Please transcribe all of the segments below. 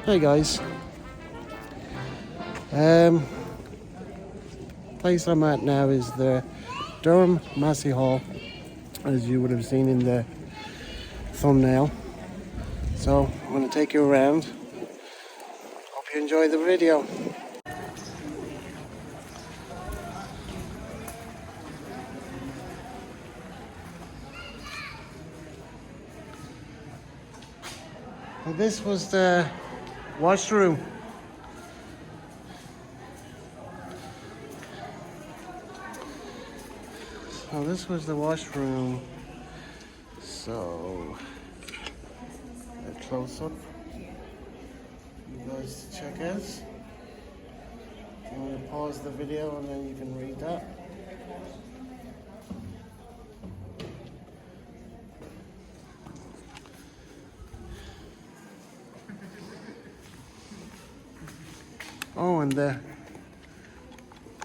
Hey guys, place I'm at now is the Durham Massey Hall, as you would have seen in the thumbnail. So I'm going to take you around. Hope you enjoy the video. And this was the washroom. So this was the washroom. So a close up. You guys to check out. I'm going to pause the video and then you can read that. Oh, and the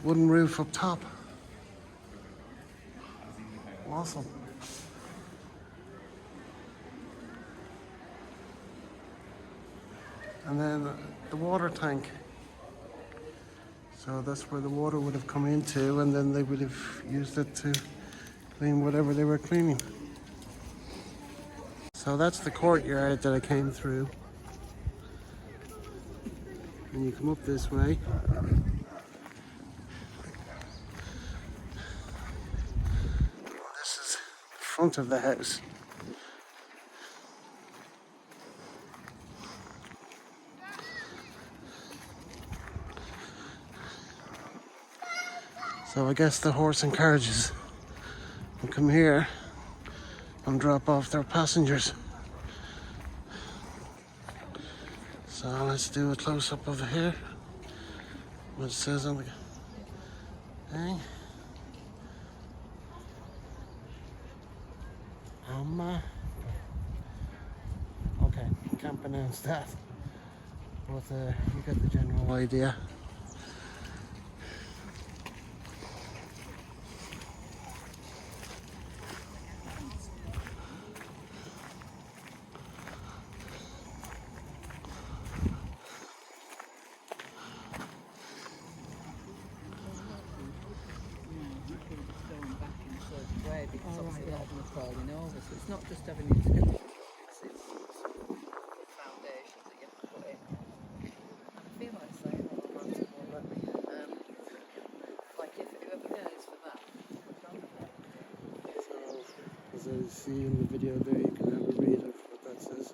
wooden roof up top. Awesome. And then the water tank. So that's where the water would have come into, and then they would have used it to clean whatever they were cleaning. So that's the courtyard that I came through. And you come up this way. This is the front of the house. So I guess the horse and carriages will come here and drop off their passengers. So let's do a close-up over here. What it says on the thing. Okay, can't pronounce that, but you get the general idea. Because obviously they're going to falling over, so it's not just having it together, it's foundations that you have to put in. I feel like saying like if whoever goes for that. So, as I see in the video there, you can have a read of what that says.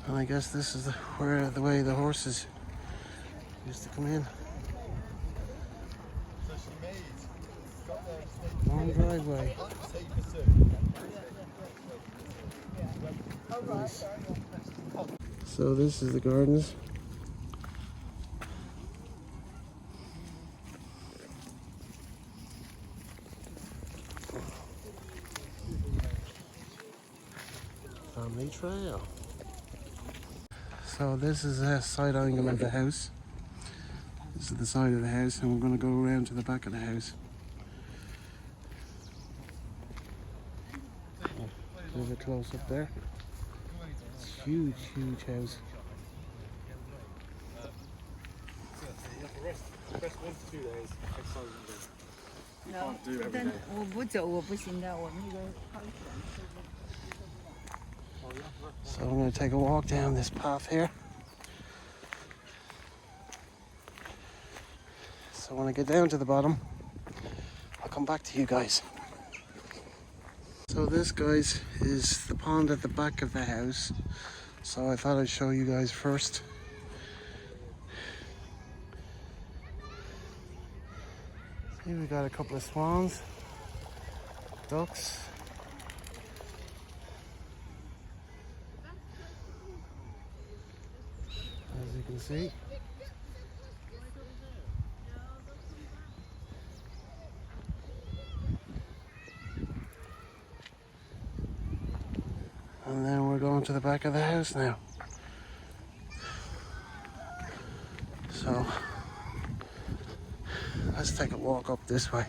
And I guess this is the way the horses used to come in. Long driveway. Nice. So this is the gardens. Family trail. So this is a side angle of the house. This is the side of the house, and we're going to go around to the back of the house. There's a close up there. It's a huge, huge house. So I'm going to take a walk down this path here. So when I get down to the bottom, I'll come back to you guys. So this, guys, is the pond at the back of the house. So I thought I'd show you guys first. Here we got a couple of swans, ducks. As you can see. And then we're going to the back of the house now. So let's take a walk up this way.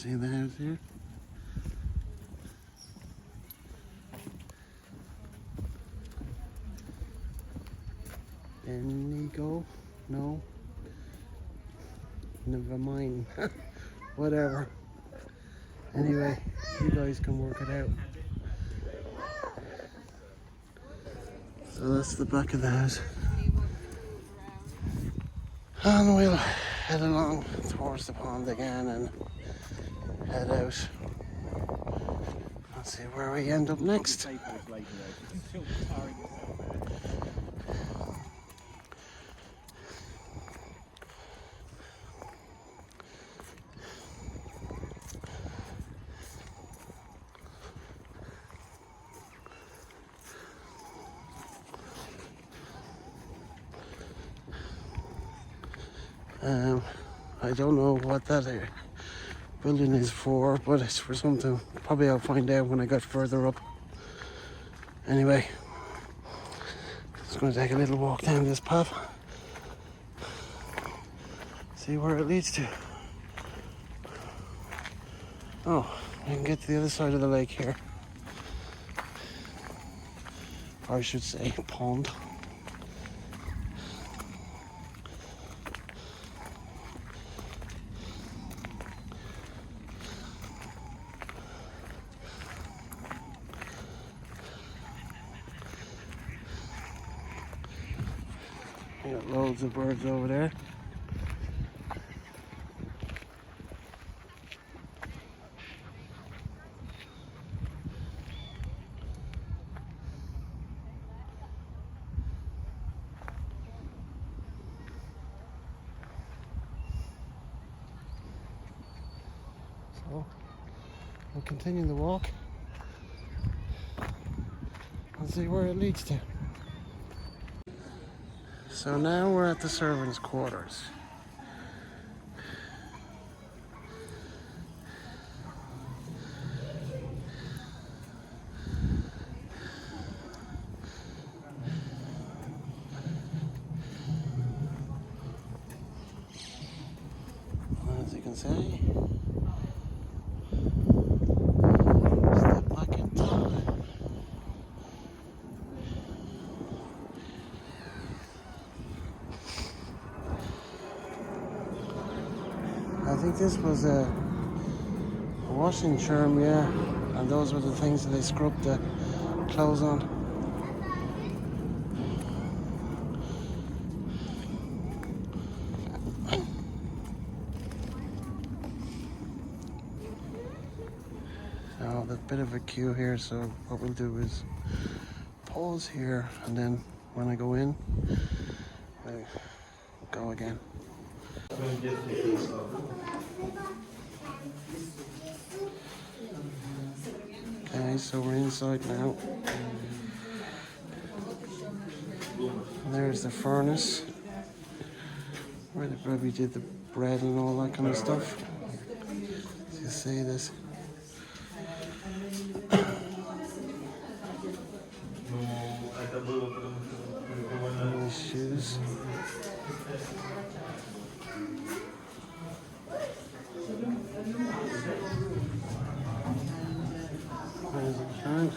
See the house here? Inigo? No. Never mind. Whatever. Anyway, you guys can work it out. So that's the back of the house. And we'll head along towards the pond again and head out. Let's see where we end up next. I don't know what that building is for, but it's for something. Probably I'll find out when I get further up. Anyway, just going to take a little walk down this path. See where it leads to. Oh, I can get to the other side of the lake here. Or I should say pond. Got loads of birds over there. So we'll continue the walk and see where it leads to. So now we're at the servants' quarters. As you can see, step back in time. I think this was a washing charm, yeah, and those were the things that they scrubbed the clothes on. So there's a bit of a queue here, so what we'll do is pause here, and then when I go in, we'll go again. Okay, so we're inside now. There's the furnace where they probably did the bread and all that kind of stuff. So you see this. And the shoes. There's the fan.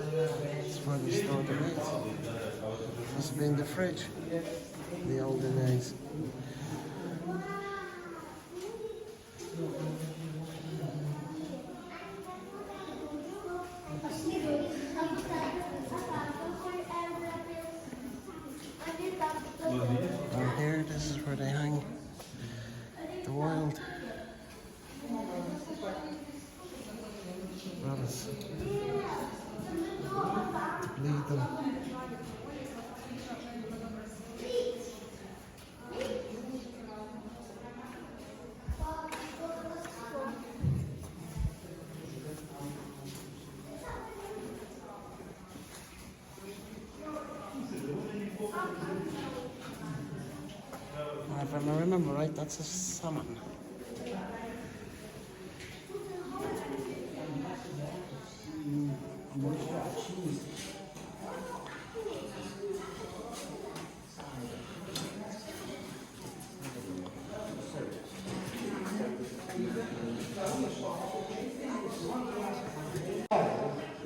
That's where they stored the meat. Must have been the fridge in the olden days. if I remember right, that's a salmon.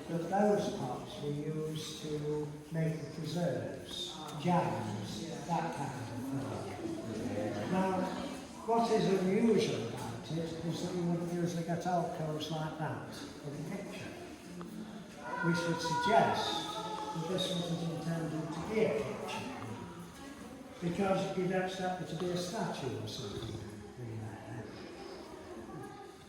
But those pots we use to make the preserves, jams, that kind of thing. Now, what is unusual about it is that you wouldn't usually get alcoves like that in a picture. We should suggest that this wasn't intended to be a picture, because you'd expect there to be a statue or something in there.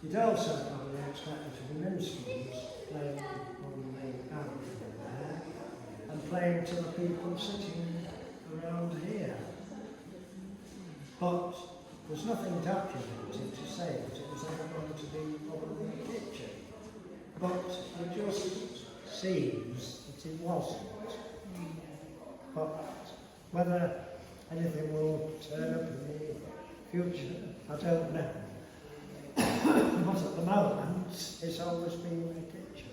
You'd also probably expect there to be minstrels playing on the outfield there and playing to the people sitting around here. But there's nothing documented to say that it was ever going to be probably a picture. But it just seems that it wasn't. But whether anything will turn up in the future, I don't know. But at the moment, it's always been a picture.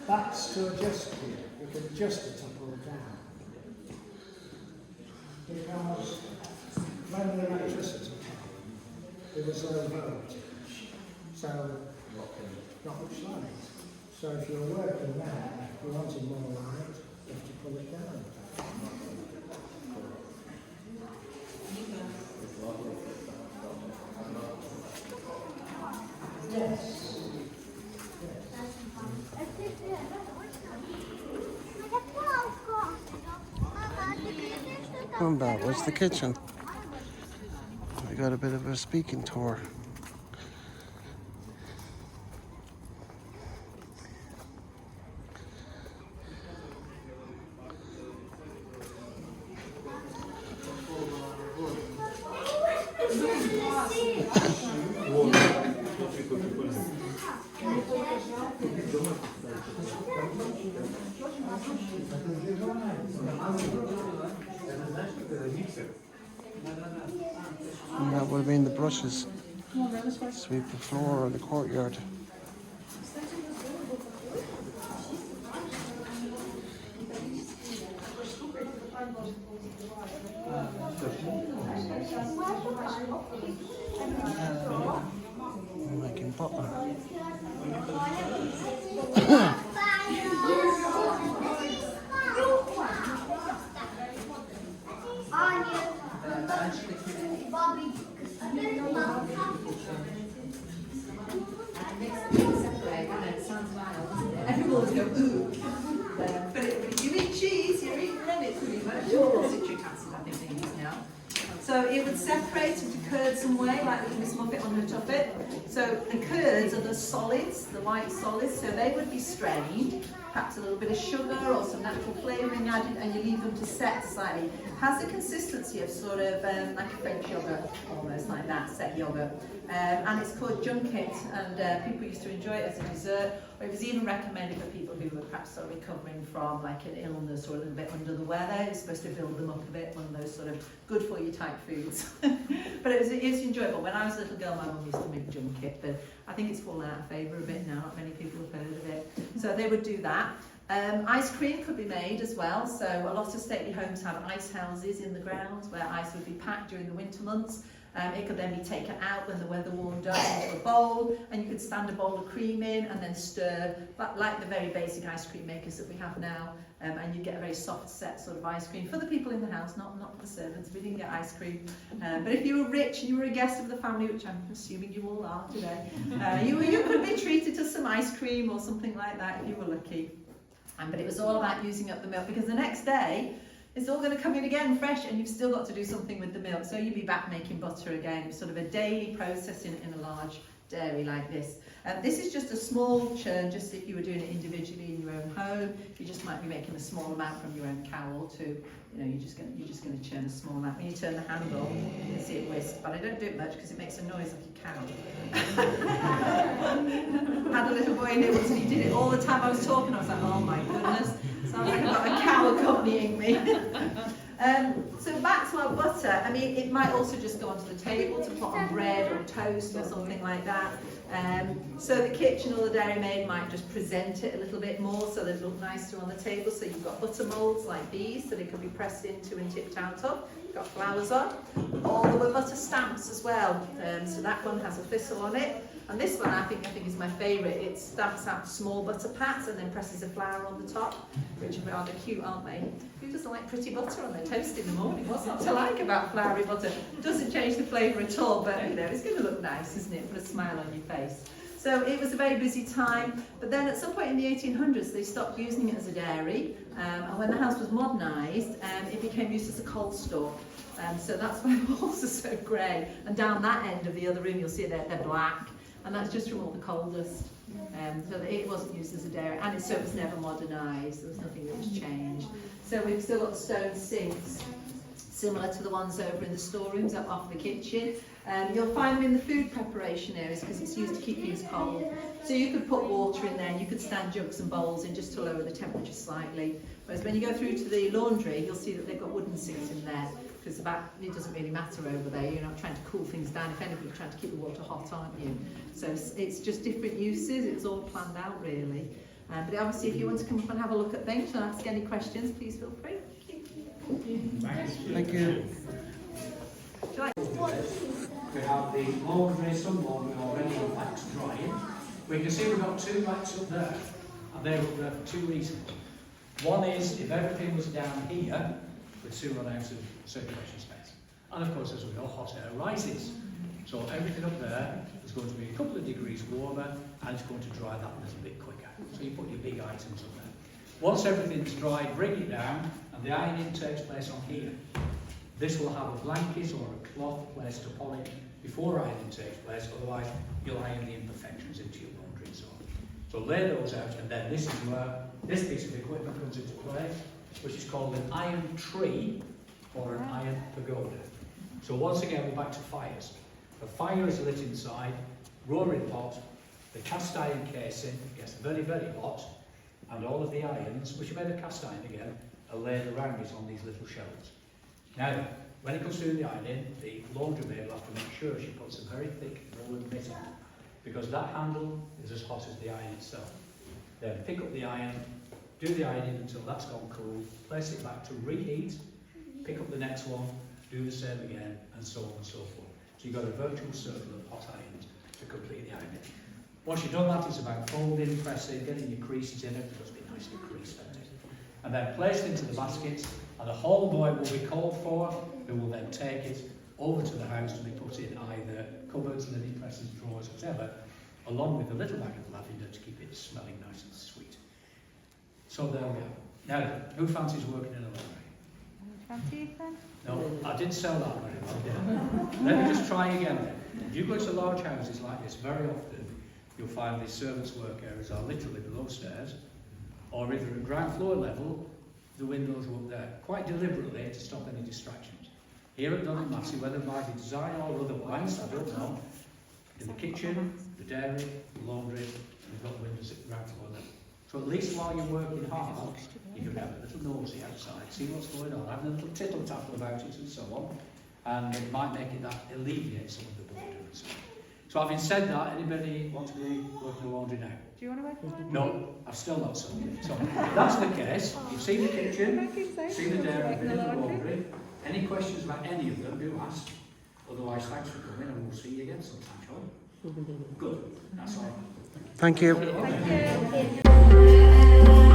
That's to adjust here. You can adjust it up or down. Because when the electricity came, there was low voltage, so not much light. So if you're working there, you wanted more light, you have to pull it down. Yes. And that was the kitchen. We got a bit of a speaking tour. And that would have been the brushes. Sweep the floor or the courtyard. Making butler. Everyone's go, ooh. But you eat cheese, you're eating rennet pretty much. Citric acid, I think they use now. So it would separate into curd some way, like the Miss Muffet on the tuffet. So the curds are the solids, the white solids, so they would be strained, perhaps a little bit of sugar or some natural flavouring added, and you leave them to set slightly. Has the consistency of sort of like a French yogurt, almost like that, set yogurt. And it's called junket, and people used to enjoy it as a dessert, or it was even recommended for people who were perhaps sort of recovering from like an illness or a little bit under the weather. It's supposed to build them up a bit, one of those sort of good for you type foods. But it was enjoyable. When I was a little girl, my mum used to make junket, but I think it's fallen out of favour a bit now. Not many people have heard of it. So they would do that. Ice cream could be made as well. So a lot of stately homes have ice houses in the grounds where ice would be packed during the winter months. It could then be taken out when the weather warmed up into a bowl, and you could stand a bowl of cream in and then stir, but like the very basic ice cream makers that we have now, and you get a very soft set sort of ice cream for the people in the house, not for the servants. We didn't get ice cream. But if you were rich and you were a guest of the family, which I'm assuming you all are today, you could be treated to some ice cream or something like that if you were lucky. But it was all about using up the milk, because the next day it's all going to come in again fresh, and you've still got to do something with the milk. So you'll be back making butter again. It's sort of a daily process in a large dairy like this. This is just a small churn, just if you were doing it individually in your own home. You just might be making a small amount from your own cow or two. You know, you're just going to churn a small amount. When you turn the handle, you can see it whisk, but I don't do it much because it makes a noise like a cow. Had a little boy in here once and he did it all the time I was talking. I was like, oh my goodness, sounds like I've got a cow accompanying me. So back to our butter, I mean, it might also just go onto the table to put on bread or toast or something like that. So the kitchen or the dairymaid might just present it a little bit more so they look nicer on the table. So you've got butter moulds like these, so they can be pressed into and tipped out of. You've got flowers on. Or there were butter stamps as well. So that one has a thistle on it. And this one I think is my favourite. It stamps out small butter pats and then presses a flower on the top, which are rather cute, aren't they? Who doesn't like pretty butter on their toast in the morning? What's not to like about flowery butter? Doesn't change the flavour at all, but you know, it's going to look nice, isn't it? Put a smile on your face. So it was a very busy time, but then at some point in the 1800s they stopped using it as a dairy, and when the house was modernised, it became used as a coal store. So that's why the walls are so grey. And down that end of the other room you'll see they're black. And that's just from all the coal dust. So that it wasn't used as a dairy, and so it was never modernised. There was nothing that was changed. So we've still got stone sinks, similar to the ones over in the storerooms up off the kitchen. You'll find them in the food preparation areas because it's used to keep things cold. So you could put water in there, and you could stand jugs and bowls in just to lower the temperature slightly. Whereas when you go through to the laundry, you'll see that they've got wooden sinks in there. Because it doesn't really matter over there, you're not trying to cool things down. If anything, you're trying to keep the water hot, aren't you? So it's just different uses, it's all planned out really. But obviously if you want to come up and have a look at things and ask any questions, please feel free. Thank you. We have the laundry, some laundry already on wax drying. We can see we've got two racks up there, and they're up there for two reasons. One is if everything was down here, we'd soon run out of circulation space. And of course, as we know, hot air rises. So everything up there is going to be a couple of degrees warmer, and it's going to dry that little bit quicker. So you put your big items up there. Once everything's dried, bring it down, and the ironing takes place on here. This will have a blanket or a cloth placed upon it before ironing takes place, otherwise you'll iron the imperfections into your laundry and so on. So lay those out, and then this is where this piece of equipment comes into play, which is called an iron tree or an iron pagoda. So once again, we're back to fires. The fire is lit inside, roaring hot, the cast iron casing gets very, very hot, and all of the irons, which are made of cast iron again, are laid around it on these little shelves. Now, when it comes to the ironing, the laundry maid will have to make sure she puts a very thick woolen mitt on, because that handle is as hot as the iron itself. Then pick up the iron, do the ironing until that's gone cool, place it back to reheat, pick up the next one, do the same again, and so on and so forth. So you've got a virtual circle of hot irons to complete the ironing. Once you've done that, it's about folding, pressing, getting your creases in it, because it's nicely creased, isn't it? And then placed into the baskets, and a hall boy will be called for, who will then take it over to the house to be put in either cupboards, linen presses, drawers, whatever, along with a little bag of lavender to keep it smelling nice and sweet. So there we are. Now, who fancies working in a laundry? Fancy Ethan? No, I didn't sell that very well, did I? Let me just try again then. If you go to large houses like this, very often you'll find the servants' work areas are literally below stairs, or either at ground floor level, the windows are up there, quite deliberately to stop any distractions. Here at Durham Massey, whether by design or otherwise, I don't know, in the kitchen, the dairy, the laundry, we've got windows at ground floor level. So at least while you're working hard, you can have a little nosy outside, see what's going on, have a little tittle-tattle about it and so on, and it might make it that alleviate some of the boredom and so on. So having said that, anybody want to be working in the laundry now? Do you want to work in the laundry? No, I've still not sold it. So if that's the case, you've seen the kitchen, seen the dairy, been in the laundry. Any questions about any of them, do ask. Otherwise, thanks for coming, and we'll see you again sometime, shall we? Good, that's all. Thank you. Thank you.